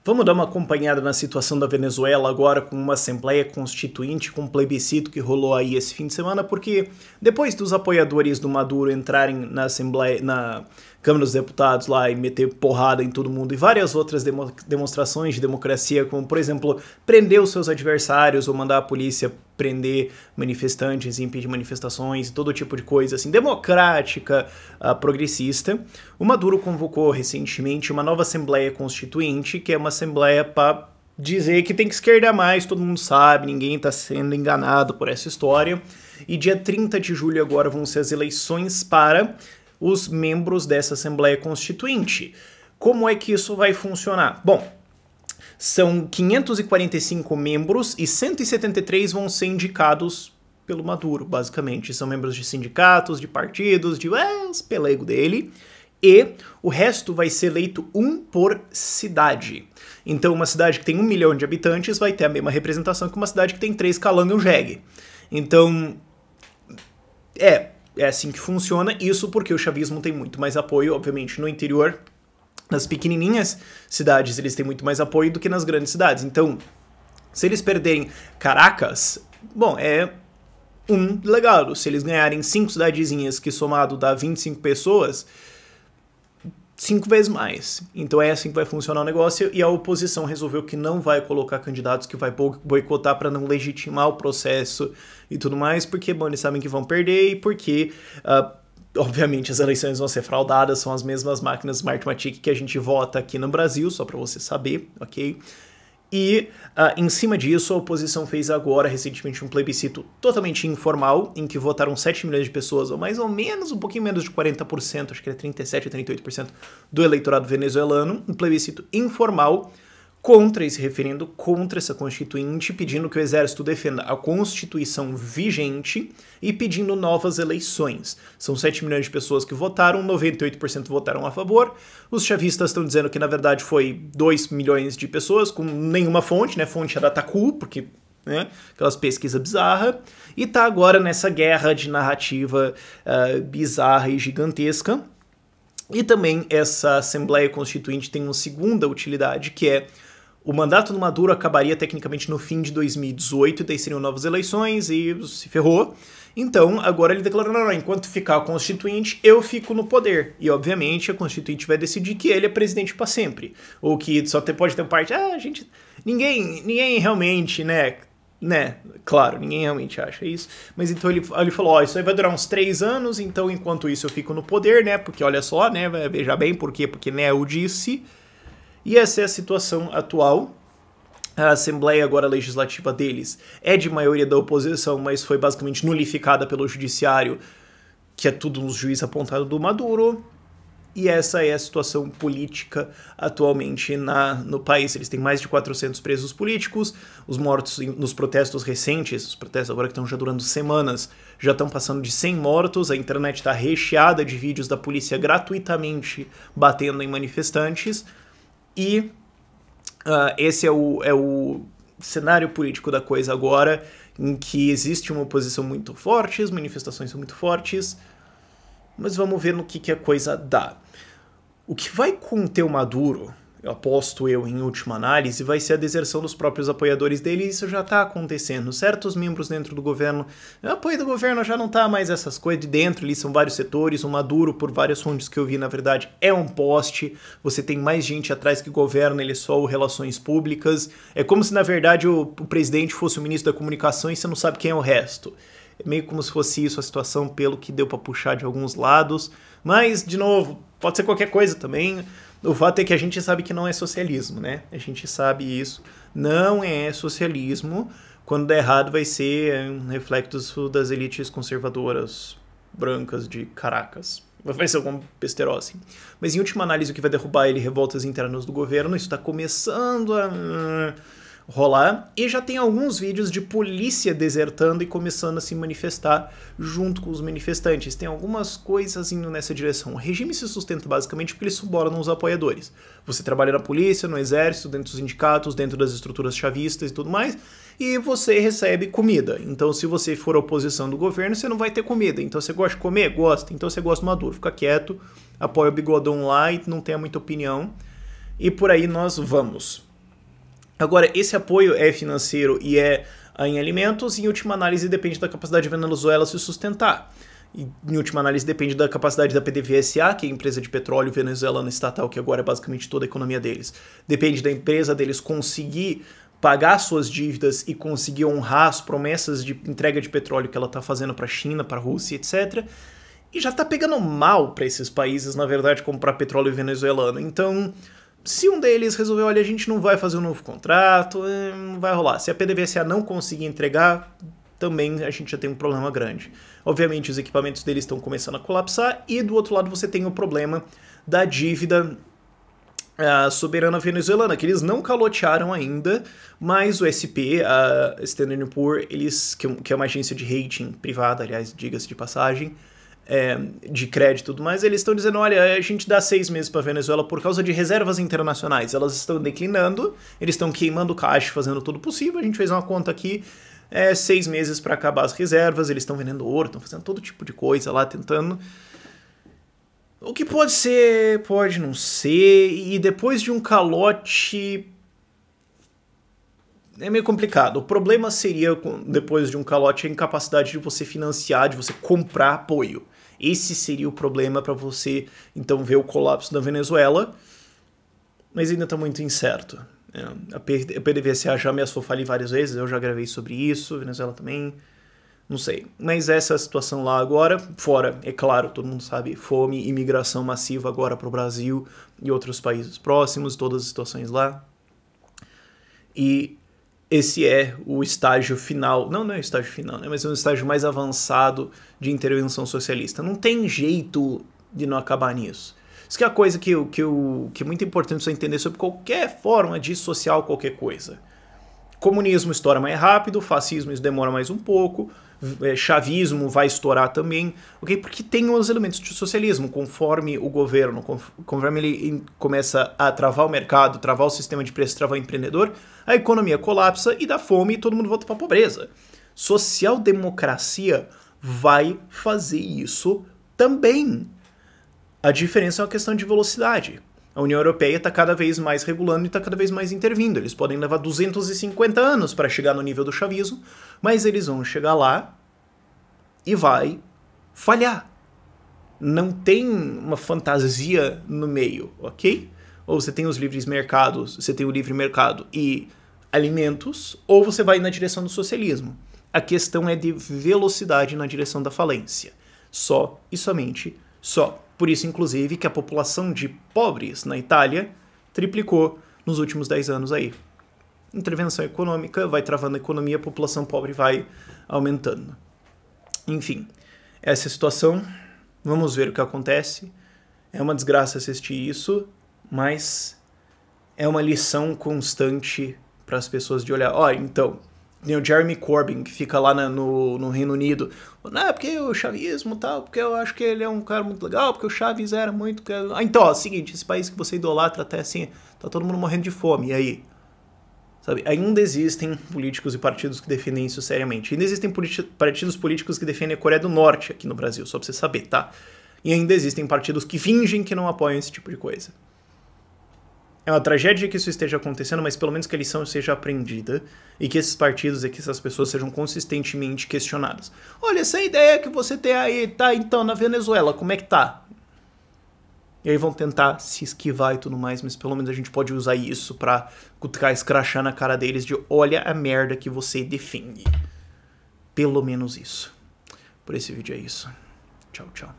Vamos dar uma acompanhada na situação da Venezuela agora com uma Assembleia Constituinte, com um plebiscito que rolou aí esse fim de semana, porque depois dos apoiadores do Maduro entrarem na Assembleia, na Câmara dos Deputados lá e meter porrada em todo mundo e várias outras demonstrações de democracia, como por exemplo, prender os seus adversários ou mandar a polícia prender manifestantes e impedir manifestações, todo tipo de coisa assim, democrática, progressista, o Maduro convocou recentemente uma nova Assembleia Constituinte, que é uma assembleia para dizer que tem que esquerdar mais, todo mundo sabe, ninguém está sendo enganado por essa história, e dia 30 de julho agora vão ser as eleições para os membros dessa Assembleia Constituinte. Como é que isso vai funcionar? Bom, são 545 membros e 173 vão ser indicados pelo Maduro, basicamente. São membros de sindicatos, de partidos, de os pelego dele. E o resto vai ser eleito um por cidade. Então uma cidade que tem 1 milhão de habitantes vai ter a mesma representação que uma cidade que tem 3 calango e um jegue. Então, é assim que funciona. Isso porque o chavismo tem muito mais apoio, obviamente, no interior. Nas pequenininhas cidades eles têm muito mais apoio do que nas grandes cidades. Então, se eles perderem Caracas, bom, é um legado. Se eles ganharem 5 cidadezinhas, que somado dá 25 pessoas, 5 vezes mais. Então é assim que vai funcionar o negócio, e a oposição resolveu que não vai colocar candidatos que vai boicotar para não legitimar o processo e tudo mais, porque, bom, eles sabem que vão perder e porque... obviamente as eleições vão ser fraudadas, são as mesmas máquinas Smartmatic que a gente vota aqui no Brasil, só para você saber, ok? E em cima disso, a oposição fez agora, recentemente, um plebiscito totalmente informal, em que votaram 7 milhões de pessoas, ou mais ou menos, um pouquinho menos de 40%, acho que é 37% ou 38% do eleitorado venezuelano, um plebiscito informal contra esse referendo, contra essa constituinte, pedindo que o exército defenda a constituição vigente e pedindo novas eleições. São 7 milhões de pessoas que votaram, 98% votaram a favor. Os chavistas estão dizendo que, na verdade, foi 2 milhões de pessoas, com nenhuma fonte, né? Fonte era Taku, porque, né? Aquelas pesquisas bizarras. E tá agora nessa guerra de narrativa bizarra e gigantesca. E também essa Assembleia Constituinte tem uma segunda utilidade, que é o mandato do Maduro acabaria tecnicamente no fim de 2018, daí seriam novas eleições e se ferrou. Então, agora ele declarou, não, enquanto ficar a Constituinte, eu fico no poder. E, obviamente, a Constituinte vai decidir que ele é presidente para sempre. Ou que só pode ter parte, gente, ninguém realmente, né, claro, ninguém realmente acha isso, mas então ele falou, isso aí vai durar uns 3 anos, então enquanto isso eu fico no poder, né, porque olha só, né, veja bem, por quê? Porque, né, eu disse, e essa é a situação atual. A Assembleia agora legislativa deles é de maioria da oposição, mas foi basicamente nulificada pelo judiciário, que é tudo nos juízes apontados do Maduro. E essa é a situação política atualmente no país. Eles têm mais de 400 presos políticos, os mortos nos protestos recentes, os protestos agora que estão já durando semanas, já estão passando de 100 mortos, a internet está recheada de vídeos da polícia gratuitamente batendo em manifestantes, e esse é o cenário político da coisa agora, em que existe uma oposição muito forte, as manifestações são muito fortes, mas vamos ver no que a coisa dá. O que vai conter o Maduro, eu aposto em última análise, vai ser a deserção dos próprios apoiadores dele, e isso já está acontecendo. Certos membros dentro do governo, o apoio do governo já não está mais essas coisas de dentro, ali são vários setores, o Maduro, por várias fontes que eu vi, na verdade, é um poste, você tem mais gente atrás que governa, ele é só o relações públicas, é como se, na verdade, o presidente fosse o ministro da comunicação e você não sabe quem é o resto. É meio como se fosse isso a situação, pelo que deu para puxar de alguns lados. Mas, de novo, pode ser qualquer coisa também. O fato é que a gente sabe que não é socialismo, né? A gente sabe isso. Não é socialismo. Quando der errado vai ser um reflexo das elites conservadoras brancas de Caracas. Vai ser algum besterol assim. Mas, em última análise, o que vai derrubar ele, revoltas internas do governo. Isso está começando a rolar, e já tem alguns vídeos de polícia desertando e começando a se manifestar junto com os manifestantes. Tem algumas coisas indo nessa direção. O regime se sustenta basicamente porque eles subornam os apoiadores. Você trabalha na polícia, no exército, dentro dos sindicatos, dentro das estruturas chavistas e tudo mais, e você recebe comida. Então, se você for a oposição do governo, você não vai ter comida. Então, você gosta de comer? Gosta. Então, você gosta do Maduro. Fica quieto, apoia o bigodão lá e não tenha muita opinião. E por aí nós vamos. Agora, esse apoio é financeiro e é em alimentos, e em última análise depende da capacidade da Venezuela se sustentar. E, em última análise, depende da capacidade da PDVSA, que é a empresa de petróleo venezuelana estatal, que agora é basicamente toda a economia deles. Depende da empresa deles conseguir pagar suas dívidas e conseguir honrar as promessas de entrega de petróleo que ela está fazendo para a China, para a Rússia, etc. E já está pegando mal para esses países, na verdade, comprar petróleo venezuelano. Então, se um deles resolver, olha, a gente não vai fazer um novo contrato, não vai rolar. Se a PDVSA não conseguir entregar, também a gente já tem um problema grande. Obviamente, os equipamentos deles estão começando a colapsar, e do outro lado você tem o problema da dívida soberana venezuelana, que eles não calotearam ainda, mas o SP, a Standard & Poor's, que é uma agência de rating privada, aliás, diga-se de passagem, de crédito e tudo mais, eles estão dizendo, olha, a gente dá 6 meses para a Venezuela por causa de reservas internacionais, elas estão declinando, eles estão queimando caixa, fazendo tudo possível, a gente fez uma conta aqui, 6 meses para acabar as reservas, eles estão vendendo ouro, estão fazendo todo tipo de coisa lá, tentando. O que pode ser, pode não ser, e depois de um calote é meio complicado. O problema seria, depois de um calote, a incapacidade de você financiar, de você comprar apoio. Esse seria o problema para você, então, ver o colapso da Venezuela, mas ainda está muito incerto. A PDVSA já ameaçou falir várias vezes, eu já gravei sobre isso, a Venezuela também, não sei. Mas essa é a situação lá agora, fora, é claro, todo mundo sabe, fome, imigração massiva agora para o Brasil e outros países próximos, todas as situações lá. E esse é o estágio final, não é o estágio final, né, mas é um estágio mais avançado de intervenção socialista. Não tem jeito de não acabar nisso. Isso que é a coisa que é muito importante você entender sobre qualquer forma de social qualquer coisa. Comunismo estoura mais rápido, fascismo demora mais um pouco, chavismo vai estourar também, okay? Porque tem os elementos de socialismo, conforme o governo, conforme ele começa a travar o mercado, travar o sistema de preços, travar o empreendedor, a economia colapsa e dá fome e todo mundo volta para a pobreza. Social-democracia vai fazer isso também. A diferença é uma questão de velocidade. A União Europeia está cada vez mais regulando e está cada vez mais intervindo. Eles podem levar 250 anos para chegar no nível do chavismo, mas eles vão chegar lá e vai falhar. Não tem uma fantasia no meio, ok? Ou você tem os livres mercados, você tem o livre mercado e alimentos, ou você vai na direção do socialismo. A questão é de velocidade na direção da falência. Só e somente só. Por isso, inclusive, que a população de pobres na Itália triplicou nos últimos 10 anos aí. Intervenção econômica, vai travando a economia, a população pobre vai aumentando. Enfim, essa é a situação. Vamos ver o que acontece. É uma desgraça assistir isso, mas é uma lição constante para as pessoas de olhar. Então, tem o Jeremy Corbyn, que fica lá no Reino Unido. Não, porque o chavismo e tal, porque eu acho que ele é um cara muito legal, porque o Chaves era muito... então, é o seguinte, esse país que você idolatra até assim, tá todo mundo morrendo de fome, e aí? Sabe? Ainda existem políticos e partidos que defendem isso seriamente. Ainda existem partidos políticos que defendem a Coreia do Norte aqui no Brasil, só pra você saber, tá? E ainda existem partidos que fingem que não apoiam esse tipo de coisa. É uma tragédia que isso esteja acontecendo, mas pelo menos que a lição seja aprendida e que esses partidos e que essas pessoas sejam consistentemente questionadas. Olha, essa ideia que você tem aí, tá, então, na Venezuela, como é que tá? E aí vão tentar se esquivar e tudo mais, mas pelo menos a gente pode usar isso pra cutucar, escrachar na cara deles de olha a merda que você defende. Pelo menos isso. Por esse vídeo é isso. Tchau, tchau.